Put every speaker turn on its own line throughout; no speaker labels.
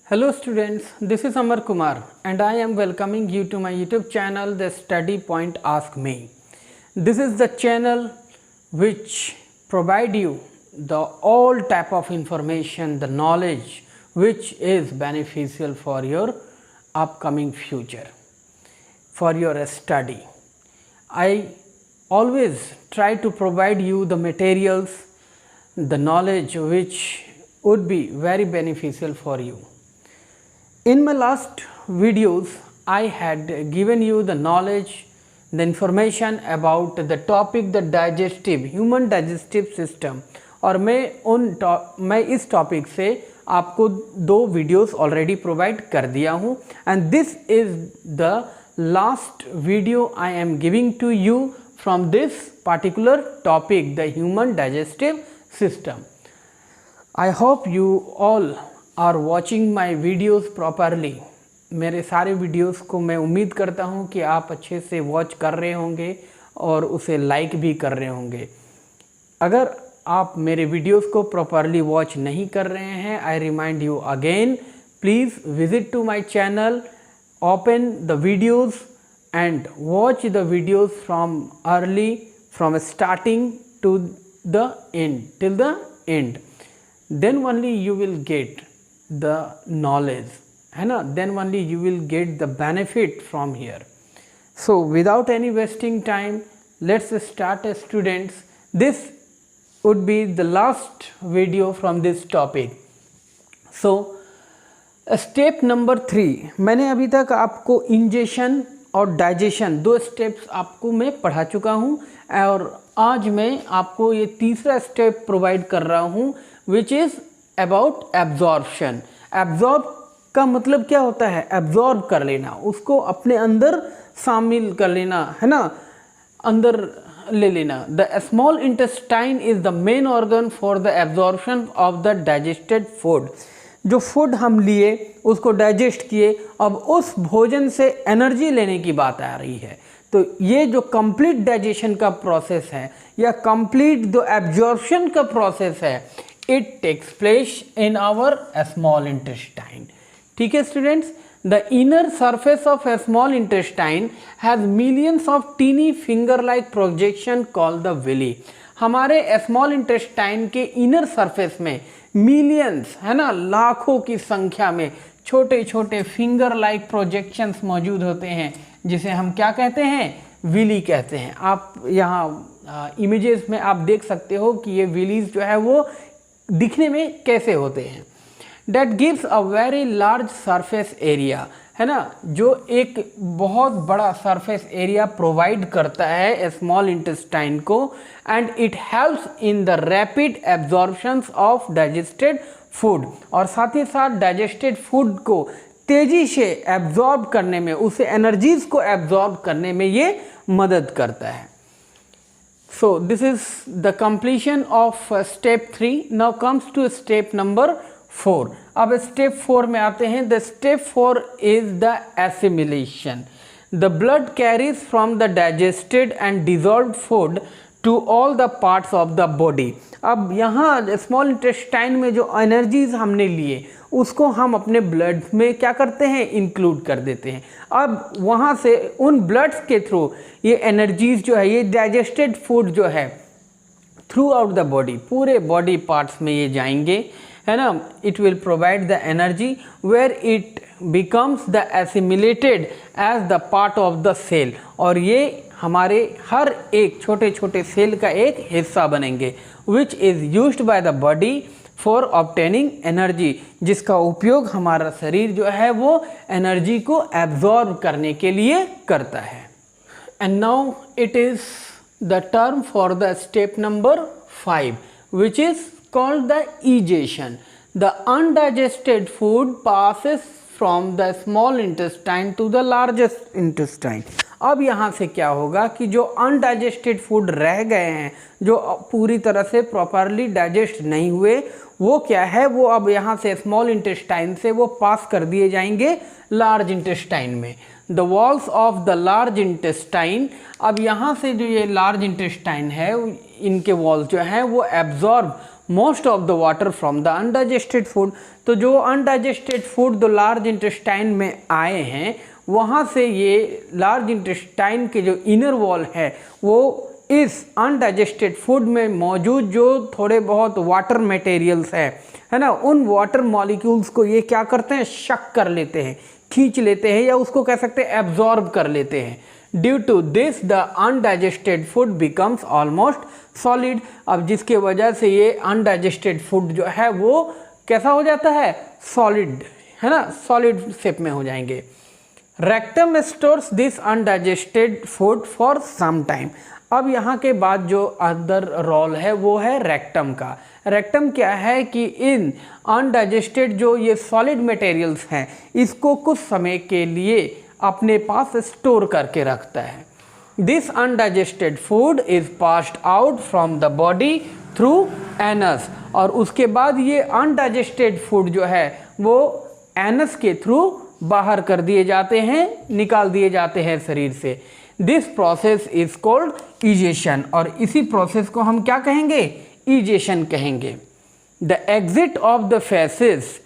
Hello students, this is Amar Kumar and I am welcoming you to my YouTube channel The Study Point Ask Me. This is the channel which provide you the all type of information, the knowledge which is beneficial for your upcoming future, for your study. I always try to provide you the materials, the knowledge which would be very beneficial for you. In my last videos, I had given you the knowledge, the information about the topic the digestive, human digestive system और मैं इस topic से आपको 2 videos already provide कर दिया हूँ and this is the last video I am giving to you from this particular topic, the human digestive system. I hope you all are watching my videos properly. मेरे सारे videos को मैं उम्मीद करता हूँ कि आप अच्छे से वॉच कर रहे होंगे और उसे लाइक भी कर रहे होंगे. अगर आप मेरे वीडियोस को प्रॉपरली वॉच नहीं कर रहे हैं, I remind you again, please visit to my channel, open the videos and watch the videos from early, from starting to the end, till the end. Then only you will get the knowledge, है ना? Then only you will get the benefit from here. So without any wasting time, let's start, students. This would be the last video from this topic. So step number 3, मैंने अभी तक आपको ingestion और digestion 2 steps आपको मैं पढ़ा चुका हूँ और आज मैं आपको ये तीसरा स्टेप प्रोवाइड कर रहा हूँ which is about absorption. Absorb का मतलब क्या होता है? एब्जॉर्ब कर लेना, उसको अपने अंदर शामिल कर लेना, है ना, अंदर ले लेना. The small intestine is the main organ for the absorption of the digested food. जो फूड हम लिए उसको डाइजेस्ट किए, अब उस भोजन से एनर्जी लेने की बात आ रही है. तो ये जो कंप्लीट डाइजेशन का प्रोसेस है या कंप्लीट जो एब्जॉर्प्शन का प्रोसेस है, it takes place in our small intestine. ठीक है students, the inner surface of a small intestine has millions of tiny finger like projection called the villi. हमारे small intestine के inner surface में millions, है ना, लाखों की संख्या में छोटे छोटे फिंगर लाइक प्रोजेक्शंस मौजूद होते हैं, जिसे हम क्या कहते हैं? विली कहते हैं. आप यहाँ इमेजेस में आप देख सकते हो कि ये विलीज जो है वो दिखने में कैसे होते हैं. That gives a very large surface area, है ना, जो एक बहुत बड़ा सरफेस एरिया प्रोवाइड करता है स्मॉल इंटेस्टाइन को and it helps in the rapid absorptions of digested food. और साथ ही साथ डाइजेस्टेड फूड को तेज़ी से एब्जॉर्ब करने में, उसे एनर्जीज को एब्जॉर्ब करने में ये मदद करता है. So this is the completion of step 3. Now comes to step number 4. अब स्टेप 4 में आते हैं. The step 4 is the assimilation. The blood carries from the digested and dissolve food to all the parts of the body. अब यहाँ small intestine में जो energies हमने लिए उसको हम अपने ब्लड में क्या करते हैं? इंक्लूड कर देते हैं. अब वहाँ से उन ब्लड्स के थ्रू ये एनर्जीज जो है, ये डाइजेस्टेड फूड जो है, थ्रू आउट द बॉडी, पूरे बॉडी पार्ट्स में ये जाएंगे, है ना. It will provide the energy where it becomes the assimilated as the part of the cell. और ये हमारे हर एक छोटे छोटे सेल का एक हिस्सा बनेंगे which is used by the body for obtaining energy, जिसका उपयोग हमारा शरीर जो है वो एनर्जी को एब्जॉर्ब करने के लिए करता है. And now it is the term for the step number 5 which is called the egestion. The undigested food passes from the small intestine to the largest intestine. अब यहाँ से क्या होगा कि जो अनडाइजेस्टेड फूड रह गए हैं, जो पूरी तरह से प्रॉपरली डाइजेस्ट नहीं हुए, वो क्या है, वो अब यहाँ से स्मॉल इंटेस्टाइन से वो पास कर दिए जाएंगे लार्ज इंटेस्टाइन में. The walls of the large intestine, अब यहाँ से जो ये लार्ज इंटेस्टाइन है, इनके वॉल्स जो हैं वो absorb most of the water from the undigested food. तो जो अनडाइजेस्टेड फूड जो लार्ज इंटेस्टाइन में आए हैं वहाँ से ये लार्ज इंटेस्टाइन के जो इनर वॉल है वो इस अनडाइजेस्टेड फूड में मौजूद जो थोड़े बहुत वाटर मटेरियल्स है ना, उन वाटर मॉलिक्यूल्स को ये क्या करते हैं, शक कर लेते हैं, खींच लेते हैं, या उसको कह सकते हैं एब्जॉर्ब कर लेते हैं। Due to this the undigested food becomes almost solid. अब जिसके वजह से ये अनडाइजेस्टेड फूड जो है वो कैसा हो जाता है, सॉलिड, है ना, सॉलिड शेप में हो जाएंगे। Rectum stores this undigested food for some time. अब यहाँ के बाद जो अदर रोल है वो है रेक्टम का। रेक्टम क्या है कि इन अनडाइजेस्टेड जो ये सॉलिड मटेरियल्स हैं इसको कुछ समय के लिए अपने पास स्टोर करके रखता है। This undigested food is passed out from the body through anus. और उसके बाद ये अनडाइजेस्टेड फूड जो है वो एनस के थ्रू बाहर कर दिए जाते हैं, निकाल दिए जाते हैं शरीर से। This process is called egestion. और इसी प्रोसेस को हम क्या कहेंगे, इजेशन कहेंगे। The exit of the faces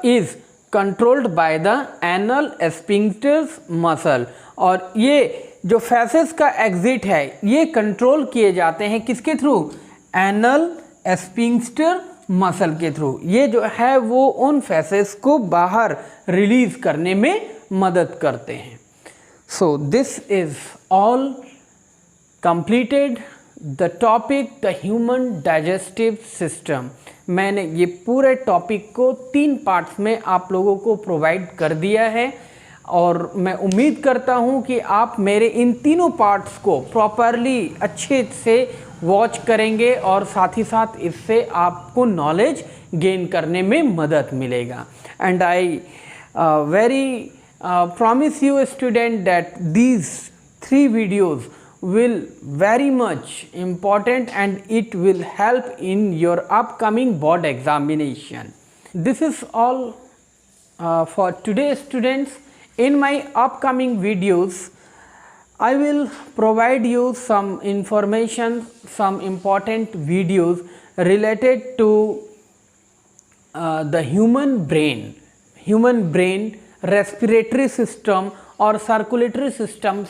is controlled by the anal sphincters muscle. और ये जो फेसेस का एग्जिट है ये कंट्रोल किए जाते हैं किसके थ्रू, एनल स्फिंक्टर मसल के थ्रू। ये जो है वो उन फेसेस को बाहर रिलीज करने में मदद करते हैं। सो this is all completed the topic the human digestive system. मैंने ये पूरे टॉपिक को 3 पार्ट्स में आप लोगों को प्रोवाइड कर दिया है और मैं उम्मीद करता हूँ कि आप मेरे इन तीनों पार्ट्स को प्रॉपरली अच्छे से वॉच करेंगे और साथ ही साथ इससे आपको नॉलेज गेन करने में मदद मिलेगा। And I very promise you student that these 3 videos will very much important and it will help in your upcoming board examination. This is all for today students. In my upcoming videos I will provide you some information, some important videos related to the human brain, respiratory system और circulatory systems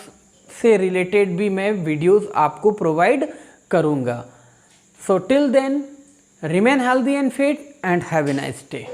से related भी मैं videos आपको provide करूँगा। So till then remain healthy and fit and have a nice day.